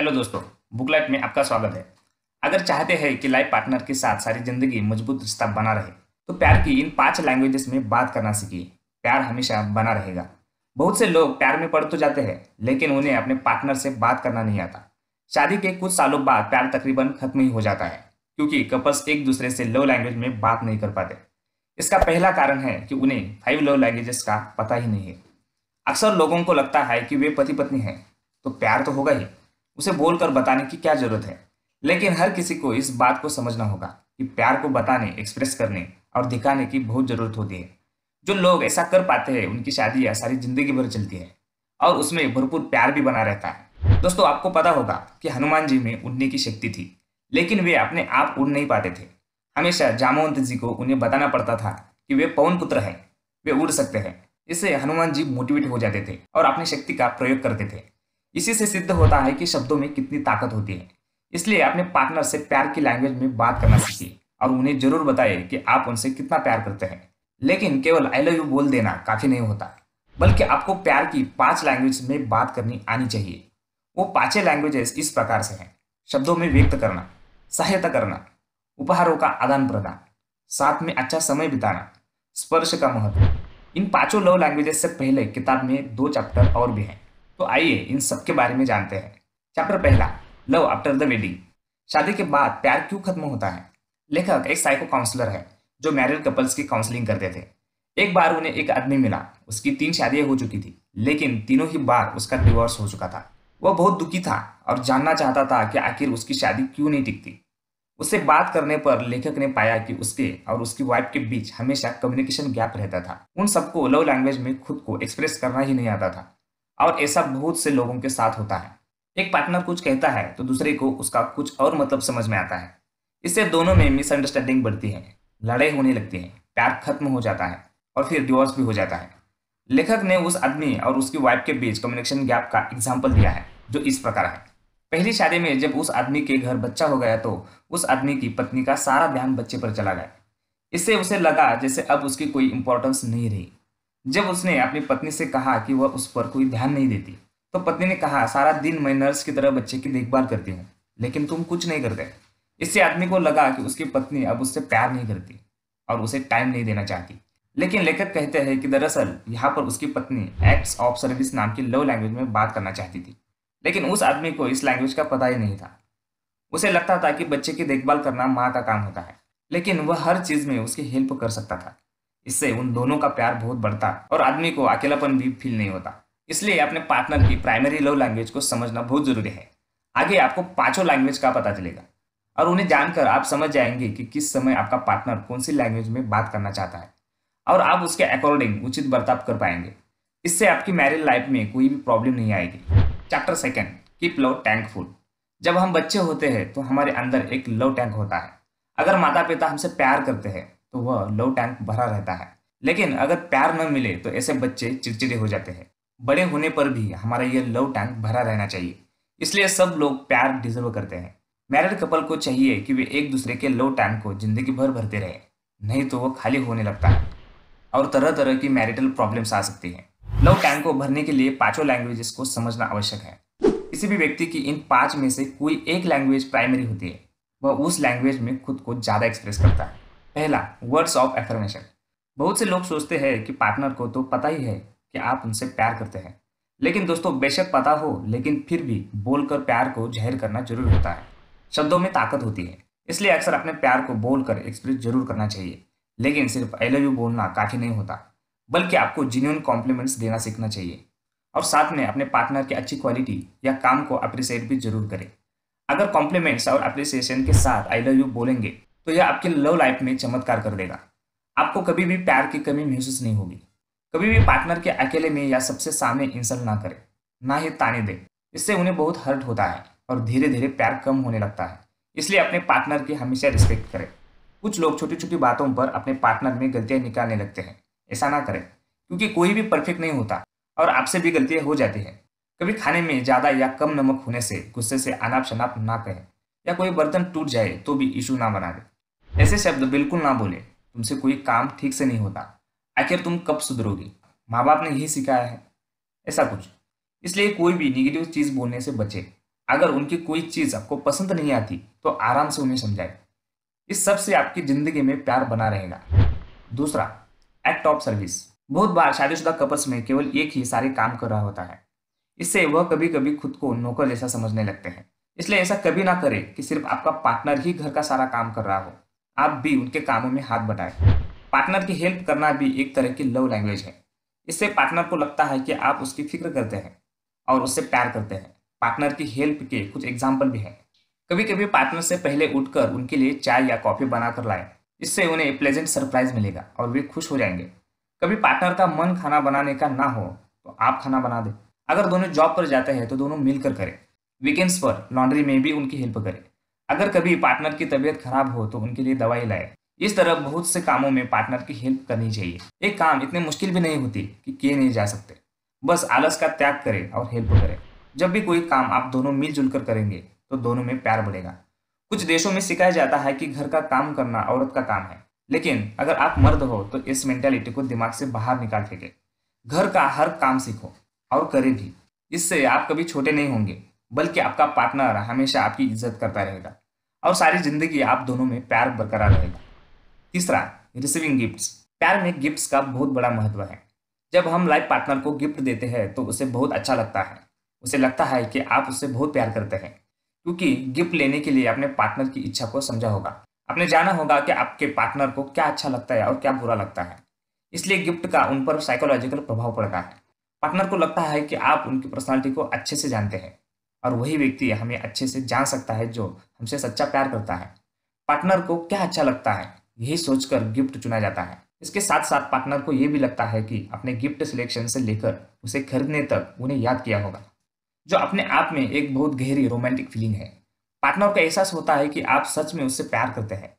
Hello दोस्तों, booklet में आपका स्वागत है। अगर चाहते हैं कि लाइफ पार्टनर के साथ सारी जिंदगी मजबूत रिश्ता बना रहे तो प्यार की इन 5 लैंग्वेजेस में बात करना सीखिए। प्यार हमेशा बना रहेगा। बहुत से लोग प्यार में पड़ तो जाते हैं लेकिन उन्हें अपने पार्टनर से बात करना नहीं आता। शादी के कुछ सालों बाद प्यार तकरीबन खत्म ही हो जाता है क्योंकि कपल्स एक दूसरे से लव लैंग्वेज में बात नहीं कर पाते। इसका पहला कारण है कि उन्हें 5 लव लैंग्वेजेस का पता ही नहीं है। अक्सर लोगों को लगता है कि वे पति पत्नी हैं तो प्यार तो होगा ही, उसे बोलकर बताने की क्या जरूरत है। लेकिन हर किसी को इस बात को समझना होगा कि प्यार को बताने, एक्सप्रेस करने और दिखाने की बहुत जरूरत होती है। जो लोग ऐसा कर पाते हैं उनकी शादियां सारी जिंदगी भर चलती है और उसमें भरपूर प्यार भी बना रहता है। दोस्तों, आपको पता होगा कि हनुमान जी में उड़ने की शक्ति थी लेकिन वे अपने आप उड़ नहीं पाते थे। हमेशा जामवंत जी को उन्हें बताना पड़ता था कि वे पवन पुत्र हैं, वे उड़ सकते हैं। इससे हनुमान जी मोटिवेट हो जाते थे और अपनी शक्ति का प्रयोग करते थे। इसी से सिद्ध होता है कि शब्दों में कितनी ताकत होती है। इसलिए अपने पार्टनर से प्यार की लैंग्वेज में बात करना सीखिए और उन्हें जरूर बताइए कि आप उनसे कितना प्यार करते हैं। लेकिन केवल आई लव यू बोल देना काफी नहीं होता, बल्कि आपको प्यार की 5 लैंग्वेज में बात करनी आनी चाहिए। वो 5 लैंग्वेजेस इस प्रकार से हैं: शब्दों में व्यक्त करना, सहायता करना, उपहारों का आदान प्रदान, साथ में अच्छा समय बिताना, स्पर्श का महत्व। इन 5 लव लैंग्वेजेस से पहले किताब में 2 चैप्टर और भी हैं, तो आइए इन सब के बारे में जानते हैं। चैप्टर पहला, लव आफ्टर द वेडिंग। शादी के बाद प्यार क्यों खत्म होता है। लेखक एक साइको काउंसलर है जो मैरिड कपल्स की काउंसलिंग करते थे। एक बार उन्हें एक आदमी मिला, उसकी 3 शादियां हो चुकी थी लेकिन तीनों ही बार उसका डिवोर्स हो चुका था। वह बहुत दुखी था और जानना चाहता था कि आखिर उसकी शादी क्यों नहीं टिकती। उससे बात करने पर लेखक ने पाया कि उसके और उसकी वाइफ के बीच हमेशा कम्युनिकेशन गैप रहता था। उन सबको लव लैंग्वेज में खुद को एक्सप्रेस करना ही नहीं आता था और ऐसा बहुत से लोगों के साथ होता है। एक पार्टनर कुछ कहता है तो दूसरे को उसका कुछ और मतलब समझ में आता है। इससे दोनों में मिसअंडरस्टैंडिंग बढ़ती है, लड़ाई होने लगती है, प्यार खत्म हो जाता है और फिर डिवोर्स भी हो जाता है। लेखक ने उस आदमी और उसकी वाइफ के बीच कम्युनिकेशन गैप का एग्जाम्पल दिया है जो इस प्रकार है। पहली शादी में जब उस आदमी के घर बच्चा हो गया तो उस आदमी की पत्नी का सारा ध्यान बच्चे पर चला गया। इससे उसे लगा जैसे अब उसकी कोई इंपॉर्टेंस नहीं रही। जब उसने अपनी पत्नी से कहा कि वह उस पर कोई ध्यान नहीं देती तो पत्नी ने कहा, सारा दिन मैं नर्स की तरह बच्चे की देखभाल करती हूँ लेकिन तुम कुछ नहीं करते। इससे आदमी को लगा कि उसकी पत्नी अब उससे प्यार नहीं करती और उसे टाइम नहीं देना चाहती। लेकिन लेखक कहते हैं कि दरअसल यहाँ पर उसकी पत्नी एक्ट्स ऑफ सर्विस नाम की लव लैंग्वेज में बात करना चाहती थी, लेकिन उस आदमी को इस लैंग्वेज का पता ही नहीं था। उसे लगता था कि बच्चे की देखभाल करना माँ का काम होता है, लेकिन वह हर चीज में उसकी हेल्प कर सकता था। इससे उन दोनों का प्यार बहुत बढ़ता और आदमी को अकेलापन भी फील नहीं होता। इसलिए अपने पार्टनर की प्राइमरी लव लैंग्वेज को समझना बहुत जरूरी है। आगे आपको 5 लैंग्वेज का पता चलेगा और उन्हें जानकर आप समझ जाएंगे कि किस समय आपका पार्टनर कौन सी लैंग्वेज में बात करना चाहता है और आप उसके अकॉर्डिंग उचित बर्ताव कर पाएंगे। इससे आपकी मैरिड लाइफ में कोई भी प्रॉब्लम नहीं आएगी। Chapter second, keep love tank full. जब हम बच्चे होते हैं तो हमारे अंदर एक लव टैंक होता है। अगर माता पिता हमसे प्यार करते हैं तो वह लव टैंक भरा रहता है, लेकिन अगर प्यार न मिले तो ऐसे बच्चे चिड़चिड़े हो जाते हैं। बड़े होने पर भी हमारा यह लव टैंक भरा रहना चाहिए। इसलिए सब लोग प्यार डिजर्व करते हैं। मैरिड कपल को चाहिए कि वे एक दूसरे के लव टैंक को जिंदगी भर भरते रहे, नहीं तो वो खाली होने लगता है और तरह तरह की मैरिटल प्रॉब्लम्स आ सकती हैं। लव टैंक को भरने के लिए 5 लैंग्वेजेस को समझना आवश्यक है। किसी भी व्यक्ति की इन 5 में से कोई एक लैंग्वेज प्राइमरी होती है, वह उस लैंग्वेज में खुद को ज्यादा एक्सप्रेस करता है। पहला, वर्ड्स ऑफ एफर्मेशन। बहुत से लोग सोचते हैं कि पार्टनर को तो पता ही है कि आप उनसे प्यार करते हैं, लेकिन दोस्तों बेशक पता हो लेकिन फिर भी बोलकर प्यार को जाहिर करना जरूर होता है। शब्दों में ताकत होती है, इसलिए अक्सर अपने प्यार को बोलकर एक्सप्रेस जरूर करना चाहिए। लेकिन सिर्फ आई लव यू बोलना काफी नहीं होता, बल्कि आपको जेन्युइन कॉम्प्लीमेंट्स देना सीखना चाहिए और साथ में अपने पार्टनर की अच्छी क्वालिटी या काम को अप्रिशिएट भी जरूर करें। अगर कॉम्प्लीमेंट्स और अप्रिसिएशन के साथ आई लव यू बोलेंगे तो यह आपकी लव लाइफ में चमत्कार कर देगा। आपको कभी भी प्यार की कमी महसूस नहीं होगी। कभी भी पार्टनर के अकेले में या सबसे सामने इंसल्ट ना करें, ना ही ताने दें। इससे उन्हें बहुत हर्ट होता है और धीरे धीरे प्यार कम होने लगता है। इसलिए अपने पार्टनर की हमेशा रिस्पेक्ट करें। कुछ लोग छोटी छोटी बातों पर अपने पार्टनर में गलतियां निकालने लगते हैं। ऐसा ना करें, क्योंकि कोई भी परफेक्ट नहीं होता और आपसे भी गलतियां हो जाती है। कभी खाने में ज्यादा या कम नमक होने से गुस्से से अनाप शनाप ना कहें, या कोई बर्तन टूट जाए तो भी इशू ना बना दे। ऐसे शब्द बिल्कुल ना बोले, तुमसे कोई काम ठीक से नहीं होता, आखिर तुम कब सुधरोगी, माँ बाप ने यही सिखाया है, ऐसा कुछ। इसलिए कोई भी निगेटिव चीज बोलने से बचे। अगर उनकी कोई चीज आपको पसंद नहीं आती तो आराम से उन्हें समझाएं। इस सब से आपकी जिंदगी में प्यार बना रहेगा। दूसरा, एक्ट ऑफ सर्विस। बहुत बार शादीशुदा कपल्स में केवल एक ही सारे काम कर रहा होता है। इससे वह कभी कभी खुद को नौकर जैसा समझने लगते हैं। इसलिए ऐसा कभी ना करें कि सिर्फ आपका पार्टनर ही घर का सारा काम कर रहा हो, आप भी उनके कामों में हाथ बटाएं। पार्टनर की हेल्प करना भी एक तरह की लव लैंग्वेज है। इससे पार्टनर को लगता है कि आप उसकी फिक्र करते हैं और उससे प्यार करते हैं। पार्टनर की हेल्प के कुछ एग्जाम्पल भी हैं। कभी कभी पार्टनर से पहले उठकर उनके लिए चाय या कॉफी बना कर लाएं। इससे उन्हें प्लेजेंट सरप्राइज मिलेगा और वे खुश हो जाएंगे। कभी पार्टनर का मन खाना बनाने का ना हो तो आप खाना बना दें। अगर दोनों जॉब पर जाते हैं तो दोनों मिलकर करें। वीकेंड्स पर लॉन्ड्री में भी उनकी हेल्प करें। अगर कभी पार्टनर की तबीयत खराब हो तो उनके लिए दवाई लाए। इस तरह बहुत से कामों में पार्टनर की हेल्प करनी चाहिए। एक काम इतने मुश्किल भी नहीं होती कि किए नहीं जा सकते। बस आलस का त्याग करें और हेल्प करें। जब भी कोई काम आप दोनों मिलजुल कर करेंगे तो दोनों में प्यार बढ़ेगा। कुछ देशों में सिखाया जाता है कि घर का काम करना औरत का काम है, लेकिन अगर आप मर्द हो तो इस मेंटालिटी को दिमाग से बाहर निकाल फेंके। घर का हर काम सीखो और करें भी। इससे आप कभी छोटे नहीं होंगे, बल्कि आपका पार्टनर हमेशा आपकी इज्जत करता रहेगा और सारी जिंदगी आप दोनों में प्यार बरकरार रहेगा। तीसरा, रिसीविंग गिफ्ट्स। प्यार में गिफ्ट्स का बहुत बड़ा महत्व है। जब हम लाइफ पार्टनर को गिफ्ट देते हैं तो उसे बहुत अच्छा लगता है। उसे लगता है कि आप उससे बहुत प्यार करते हैं, क्योंकि गिफ्ट लेने के लिए अपने पार्टनर की इच्छा को समझा होगा। आपने जाना होगा कि आपके पार्टनर को क्या अच्छा लगता है और क्या बुरा लगता है। इसलिए गिफ्ट का उन पर साइकोलॉजिकल प्रभाव पड़ता है। पार्टनर को लगता है कि आप उनकी पर्सनालिटी को अच्छे से जानते हैं और वही व्यक्ति हमें अच्छे से जान सकता है जो हमसे सच्चा प्यार करता है। पार्टनर को क्या अच्छा लगता है यही सोचकर गिफ्ट चुना जाता है। इसके साथ साथ पार्टनर को यह भी लगता है कि अपने गिफ्ट सिलेक्शन से लेकर उसे खरीदने तक उन्हें याद किया होगा, जो अपने आप में एक बहुत गहरी रोमांटिक फीलिंग है। पार्टनर को एहसास होता है कि आप सच में उससे प्यार करते हैं।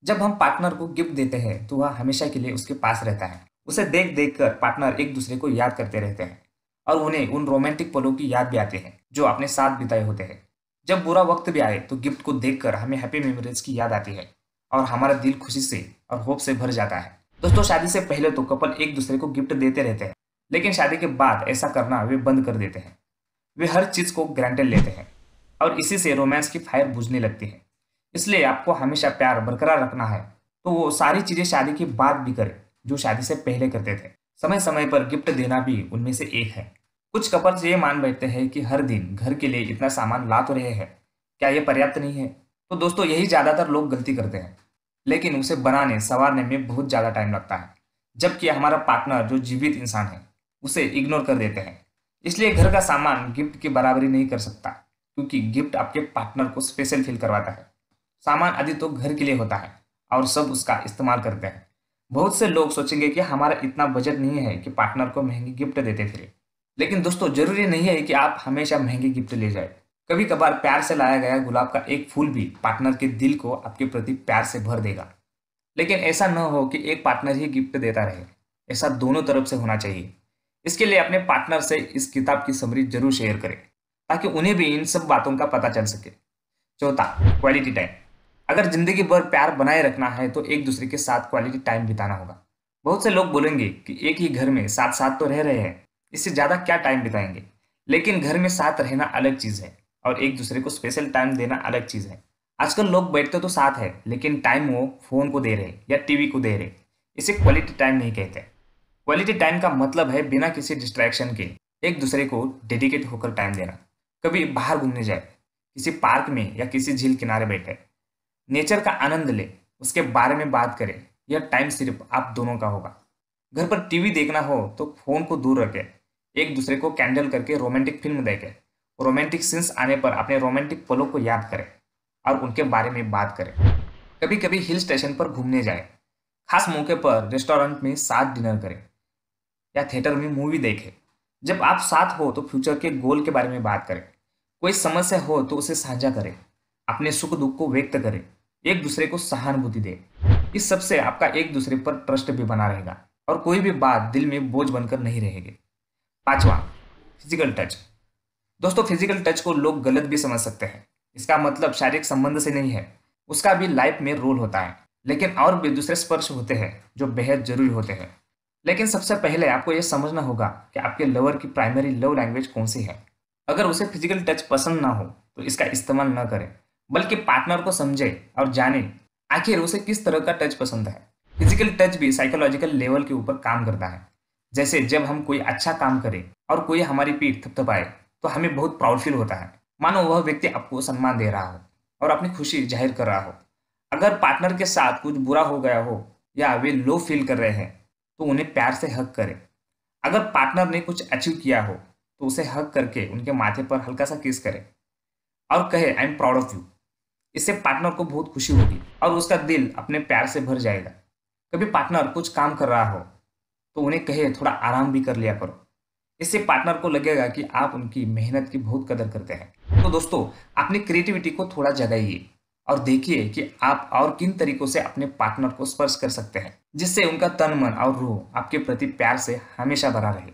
जब हम पार्टनर को गिफ्ट देते हैं तो वह हमेशा के लिए उसके पास रहता है। उसे देख देख कर पार्टनर एक दूसरे को याद करते रहते हैं और उन्हें उन रोमांटिक पलों की याद भी आती है जो अपने साथ बिताए होते हैं। जब बुरा वक्त भी आए तो गिफ्ट को देखकर हमें हैप्पी मेमोरीज की याद आती है और हमारा दिल खुशी से और होप से भर जाता है। दोस्तों, शादी से पहले तो कपल एक दूसरे को गिफ्ट देते रहते हैं, लेकिन शादी के बाद ऐसा करना वे बंद कर देते हैं। वे हर चीज को ग्रांटेड लेते हैं और इसी से रोमांस की फायर बुझने लगती है। इसलिए आपको हमेशा प्यार बरकरार रखना है तो वो सारी चीजें शादी के बाद भी करें जो शादी से पहले करते थे। समय समय पर गिफ्ट देना भी उनमें से एक है। कुछ कपल्स ये मान बैठते हैं कि हर दिन घर के लिए इतना सामान ला तो रहे हैं, क्या ये पर्याप्त नहीं है? तो दोस्तों, यही ज्यादातर लोग गलती करते हैं, लेकिन उसे बनाने संवारने में बहुत ज्यादा टाइम लगता है, जबकि हमारा पार्टनर जो जीवित इंसान है उसे इग्नोर कर देते हैं। इसलिए घर का सामान गिफ्ट की बराबरी नहीं कर सकता, क्योंकि गिफ्ट आपके पार्टनर को स्पेशल फील करवाता है। सामान आदि तो घर के लिए होता है और सब उसका इस्तेमाल करते हैं। बहुत से लोग सोचेंगे कि हमारा इतना बजट नहीं है कि पार्टनर को महंगी गिफ्ट देते फिरे। लेकिन दोस्तों, जरूरी नहीं है कि आप हमेशा महंगी गिफ्ट ले जाए। कभी कभार प्यार से लाया गया गुलाब का एक फूल भी पार्टनर के दिल को आपके प्रति प्यार से भर देगा। लेकिन ऐसा न हो कि एक पार्टनर ही गिफ्ट देता रहे। ऐसा दोनों तरफ से होना चाहिए। इसके लिए अपने पार्टनर से इस किताब की समरी जरूर शेयर करें, ताकि उन्हें भी इन सब बातों का पता चल सके। चौथा, क्वालिटी टाइम। अगर जिंदगी भर प्यार बनाए रखना है तो एक दूसरे के साथ क्वालिटी टाइम बिताना होगा। बहुत से लोग बोलेंगे कि एक ही घर में साथ साथ तो रह रहे हैं, इससे ज्यादा क्या टाइम बिताएंगे। लेकिन घर में साथ रहना अलग चीज है और एक दूसरे को स्पेशल टाइम देना अलग चीज है। आजकल लोग बैठते तो साथ है, लेकिन टाइम वो फोन को दे रहे या टीवी को दे रहे। इसे क्वालिटी टाइम नहीं कहते। क्वालिटी टाइम का मतलब है बिना किसी डिस्ट्रैक्शन के एक दूसरे को डेडिकेट होकर टाइम देना। कभी बाहर घूमने जाए, किसी पार्क में या किसी झील किनारे बैठे, नेचर का आनंद ले, उसके बारे में बात करें। यह टाइम सिर्फ आप दोनों का होगा। घर पर टीवी देखना हो तो फोन को दूर रखें, एक दूसरे को कैंडल करके रोमांटिक फिल्म देखें। रोमांटिक सीन्स आने पर अपने रोमांटिक पलों को याद करें और उनके बारे में बात करें। कभी कभी हिल स्टेशन पर घूमने जाए, खास मौके पर रेस्टोरेंट में साथ डिनर करें या थिएटर में मूवी देखें। जब आप साथ हो तो फ्यूचर के गोल के बारे में बात करें। कोई समस्या हो तो उसे साझा करें, अपने सुख दुख को व्यक्त करें, एक दूसरे को सहानुभूति दें। इस सब से आपका एक दूसरे पर ट्रस्ट भी बना रहेगा और कोई भी बात दिल में बोझ बनकर नहीं रहेगी। पांचवा, फिजिकल टच। दोस्तों, फिजिकल टच को लोग गलत भी समझ सकते हैं। इसका मतलब शारीरिक संबंध से नहीं है, उसका भी लाइफ में रोल होता है। लेकिन और भी दूसरे स्पर्श होते हैं जो बेहद जरूरी होते हैं। लेकिन सबसे पहले आपको यह समझना होगा कि आपके लवर की प्राइमरी लव लैंग्वेज कौन सी है। अगर उसे फिजिकल टच पसंद ना हो तो इसका इस्तेमाल न करें, बल्कि पार्टनर को समझे और जाने आखिर उसे किस तरह का टच पसंद है। फिजिकल टच भी साइकोलॉजिकल लेवल के ऊपर काम करता है। जैसे जब हम कोई अच्छा काम करें और कोई हमारी पीठ थपथपाए तो हमें बहुत प्राउड फील होता है, मानो वह व्यक्ति आपको सम्मान दे रहा हो और अपनी खुशी जाहिर कर रहा हो। अगर पार्टनर के साथ कुछ बुरा हो गया हो या वे लो फील कर रहे हैं तो उन्हें प्यार से हग करें। अगर पार्टनर ने कुछ अचीव किया हो तो उसे हग करके उनके माथे पर हल्का सा किस करें और कहे I am proud of you. इससे पार्टनर को बहुत खुशी होगी और उसका दिल अपने प्यार से भर जाएगा। कभी पार्टनर कुछ काम कर रहा हो तो उन्हें कहे थोड़ा आराम भी कर लिया करो। इससे पार्टनर को लगेगा कि आप उनकी मेहनत की बहुत कदर करते हैं। तो दोस्तों, अपनी क्रिएटिविटी को थोड़ा जगाइए और देखिए कि आप और किन तरीकों से अपने पार्टनर को स्पर्श कर सकते हैं, जिससे उनका तन मन और रूह आपके प्रति प्यार से हमेशा भरा रहे।